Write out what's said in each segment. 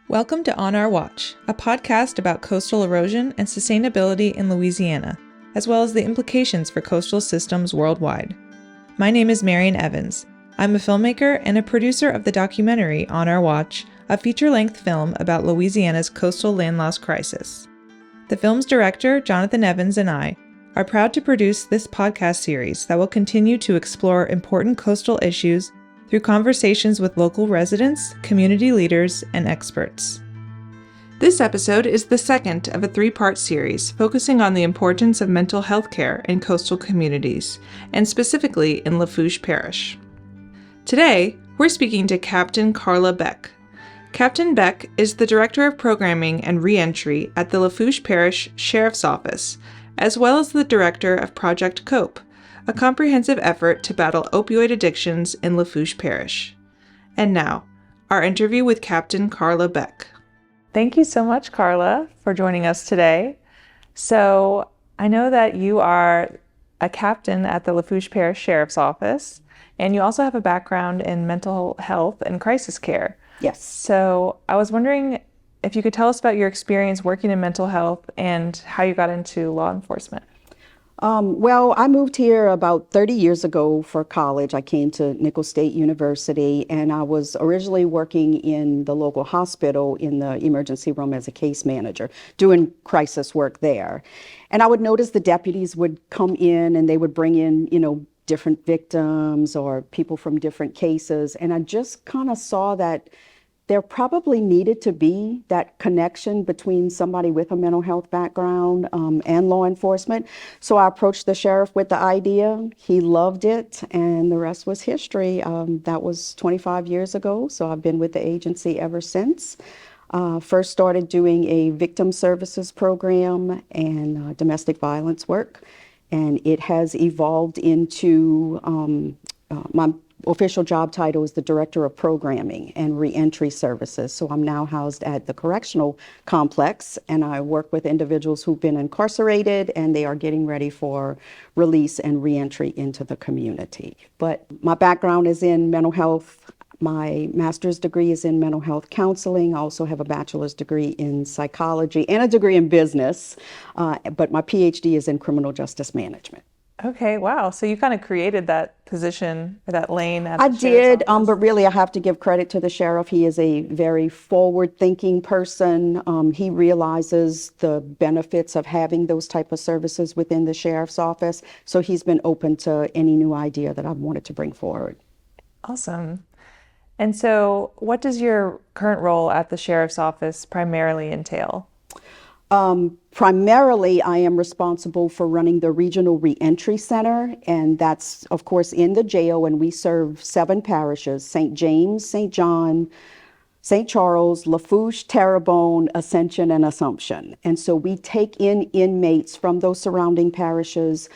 Welcome to On Our Watch, a podcast about coastal erosion and sustainability in Louisiana, as well as the implications for coastal systems worldwide. My name is Marian Evans. I'm a filmmaker and a producer of the documentary On Our Watch, a feature-length film about Louisiana's coastal land loss crisis. The film's director, Jonathan Evans, and I are proud to produce this podcast series that will continue to explore important coastal issues through conversations with local residents, community leaders, and experts. This episode is the second of a three-part series focusing on the importance of mental health care in coastal communities, and specifically in Lafourche Parish. Today, we're speaking to Captain Karla Beck. Captain Beck is the Director of Programming and Reentry at the Lafourche Parish Sheriff's Office, as well as the Director of Project COPE, a comprehensive effort to battle opioid addictions in Lafourche Parish. And now, our interview with Captain Karla Beck. Thank you so much, Karla, for joining us today. So, I know that you are a captain at the Lafourche Parish Sheriff's Office, and you also have a background in mental health and crisis care. Yes. So, I was wondering if you could tell us about your experience working in mental health and how you got into law enforcement. Well, I moved here about 30 years ago for college. I came to Nicholls State University, and I was originally working in the local hospital in the emergency room as a case manager, doing crisis work there. And I would notice the deputies would come in and they would bring in, different victims or people from different cases. And I just kind of saw that there probably needed to be that connection between somebody with a mental health background and law enforcement. So I approached the sheriff with the idea. He loved it, and the rest was history. That was 25 years ago, so I've been with the agency ever since. First started doing a victim services program and domestic violence work, and it has evolved into my official job title is the Director of Programming and Reentry Services. So I'm now housed at the Correctional Complex, and I work with individuals who've been incarcerated and they are getting ready for release and reentry into the community. But my background is in mental health. My master's degree is in mental health counseling. I also have a bachelor's degree in psychology and a degree in business, but my PhD is in criminal justice management. Okay, wow. So you kind of created that position, or that lane at I the Sheriff's did, Office. but really I have to give credit to the sheriff. He is a very forward-thinking person. He realizes the benefits of having those type of services within the sheriff's office. So he's been open to any new idea that I've wanted to bring forward. Awesome. And so what does your current role at the Sheriff's Office primarily entail? Primarily, I am responsible for running the Regional Reentry Center, and that's, of course, in the jail, and we serve 7 parishes: St. James, St. John, St. Charles, Lafourche, Terrebonne, Ascension, and Assumption. And so we take in inmates from those surrounding parishes.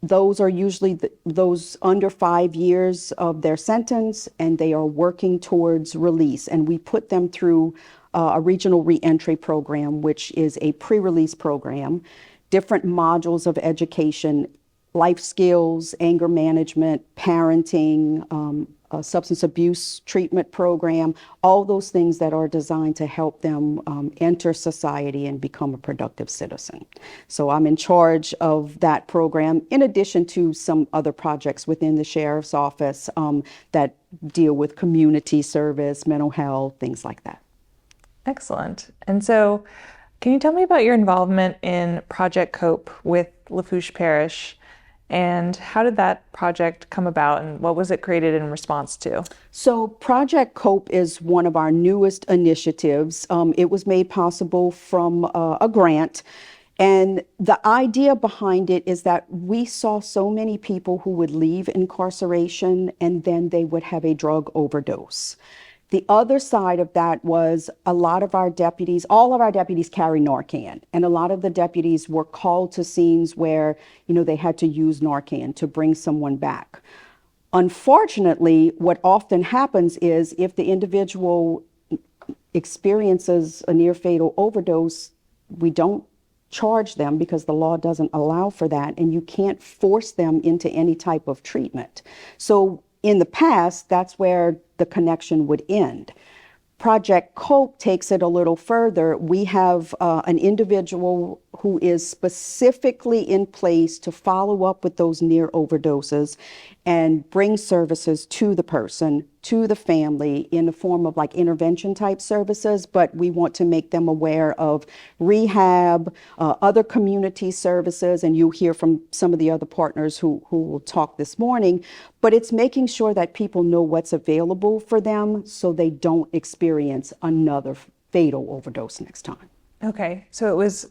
Those are usually those under 5 years of their sentence, and they are working towards release. And we put them through a regional reentry program, which is a pre-release program, different modules of education, life skills, anger management, parenting, a substance abuse treatment program, all those things that are designed to help them enter society and become a productive citizen. So I'm in charge of that program, in addition to some other projects within the Sheriff's Office that deal with community service, mental health, things like that. Excellent. And so can you tell me about your involvement in Project COPE with Lafourche Parish, and how did that project come about, and what was it created in response to? So Project COPE is one of our newest initiatives. It was made possible from a grant. And the idea behind it is that we saw so many people who would leave incarceration and then they would have a drug overdose. The other side of that was a lot of our deputies, all of our deputies carry Narcan, and a lot of the deputies were called to scenes where, they had to use Narcan to bring someone back. Unfortunately, what often happens is if the individual experiences a near fatal overdose, we don't charge them because the law doesn't allow for that, and you can't force them into any type of treatment. So in the past, that's where the connection would end. Project COPE takes it a little further. We have an individual who is specifically in place to follow up with those near overdoses and bring services to the person, to the family, in the form of like intervention type services, but we want to make them aware of rehab, other community services, and you'll hear from some of the other partners who will talk this morning, but it's making sure that people know what's available for them so they don't experience another fatal overdose next time. Okay, so it was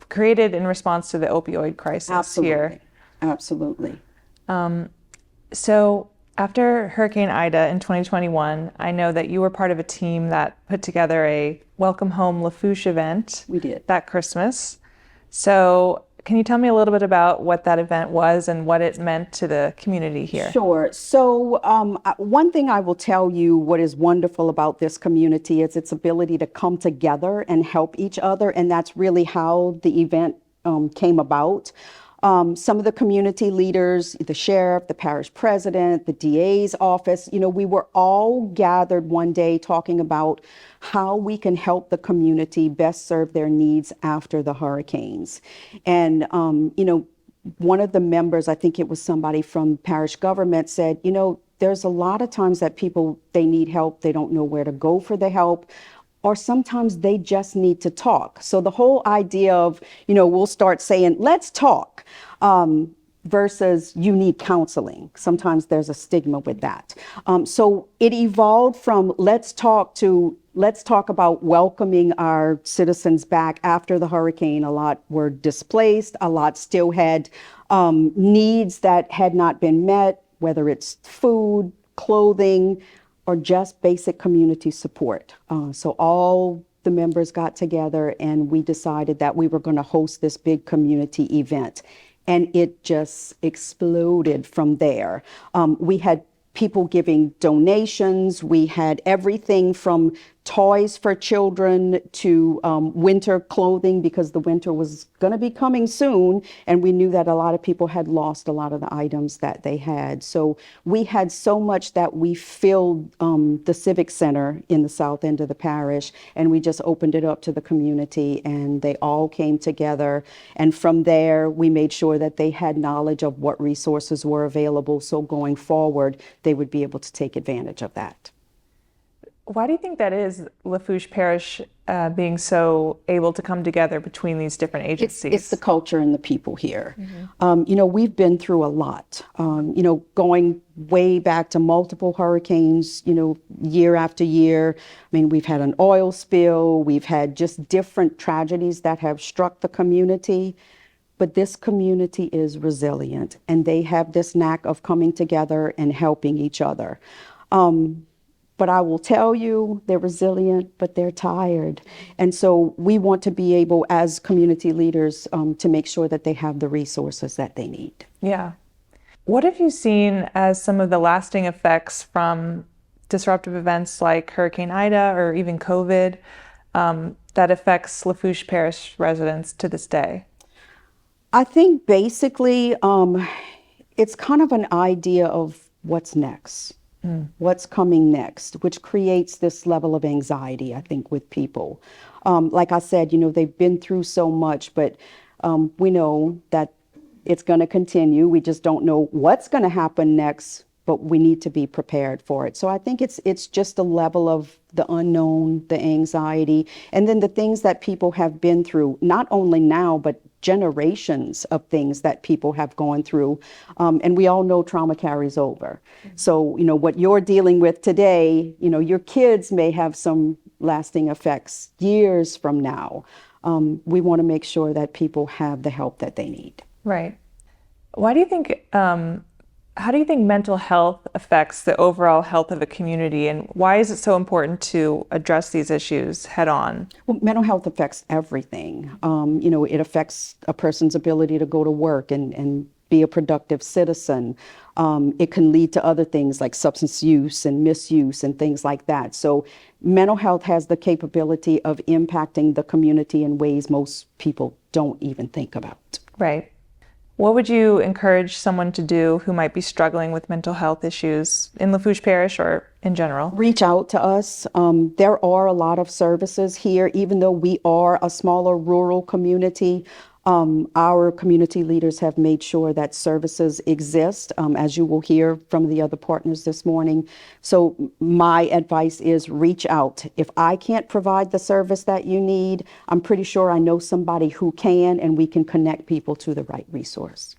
created in response to the opioid crisis. Absolutely. Here. Absolutely. So after Hurricane Ida in 2021, I know that you were part of a team that put together a Welcome Home Lafourche event. We did. That Christmas. So can you tell me a little bit about what that event was and what it meant to the community here? Sure. So one thing I will tell you, what is wonderful about this community is its ability to come together and help each other. And that's really how the event came about. Some of the community leaders, the sheriff, the parish president, the DA's office, we were all gathered one day talking about how we can help the community best serve their needs after the hurricanes. And, one of the members, I think it was somebody from parish government, said, there's a lot of times that people, they need help, they don't know where to go for the help, or sometimes they just need to talk. So the whole idea of, we'll start saying, let's talk, versus you need counseling. Sometimes there's a stigma with that. So it evolved from let's talk to let's talk about welcoming our citizens back after the hurricane. A lot were displaced, a lot still had needs that had not been met, whether it's food, clothing, or just basic community support. So all the members got together and we decided that we were going to host this big community event. And it just exploded from there. We had people giving donations. We had everything from toys for children to winter clothing, because the winter was going to be coming soon. And we knew that a lot of people had lost a lot of the items that they had. So we had so much that we filled the Civic Center in the south end of the parish, and we just opened it up to the community, and they all came together. And from there, we made sure that they had knowledge of what resources were available, so going forward, they would be able to take advantage of that. Why do you think that is, Lafourche Parish being so able to come together between these different agencies? It's the culture and the people here. Mm-hmm. We've been through a lot, going way back to multiple hurricanes, year after year. I mean, we've had an oil spill, we've had just different tragedies that have struck the community. But this community is resilient, and they have this knack of coming together and helping each other. But I will tell you, they're resilient, but they're tired. And so we want to be able, as community leaders, to make sure that they have the resources that they need. Yeah. What have you seen as some of the lasting effects from disruptive events like Hurricane Ida or even COVID that affects Lafourche Parish residents to this day? I think basically it's kind of an idea of what's next. What's coming next, which creates this level of anxiety, I think, with people. Like I said, they've been through so much, but we know that it's going to continue. We just don't know what's going to happen next, but we need to be prepared for it. So I think it's just a level of the unknown, the anxiety, and then the things that people have been through, not only now, but generations of things that people have gone through. And we all know trauma carries over. Mm-hmm. So, what you're dealing with today, your kids may have some lasting effects years from now. We want to make sure that people have the help that they need. Right. Why do you think, how do you think mental health affects the overall health of a community, and why is it so important to address these issues head on? Well, mental health affects everything. It affects a person's ability to go to work and be a productive citizen. It can lead to other things like substance use and misuse and things like that. So mental health has the capability of impacting the community in ways most people don't even think about. Right. What would you encourage someone to do who might be struggling with mental health issues in Lafourche Parish or in general? Reach out to us. There are a lot of services here, even though we are a smaller rural community. Our community leaders have made sure that services exist, as you will hear from the other partners this morning. So my advice is reach out. If I can't provide the service that you need, I'm pretty sure I know somebody who can, and we can connect people to the right resource.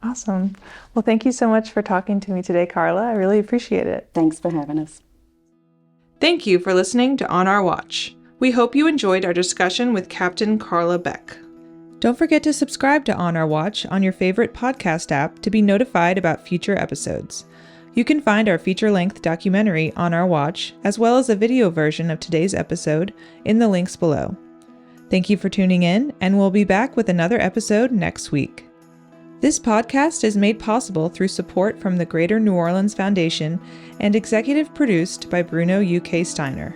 Awesome. Well, thank you so much for talking to me today, Karla. I really appreciate it. Thanks for having us. Thank you for listening to On Our Watch. We hope you enjoyed our discussion with Captain Karla Beck. Don't forget to subscribe to On Our Watch on your favorite podcast app to be notified about future episodes. You can find our feature-length documentary On Our Watch, as well as a video version of today's episode, in the links below. Thank you for tuning in, and we'll be back with another episode next week. This podcast is made possible through support from the Greater New Orleans Foundation and executive produced by Bruno UK Steiner.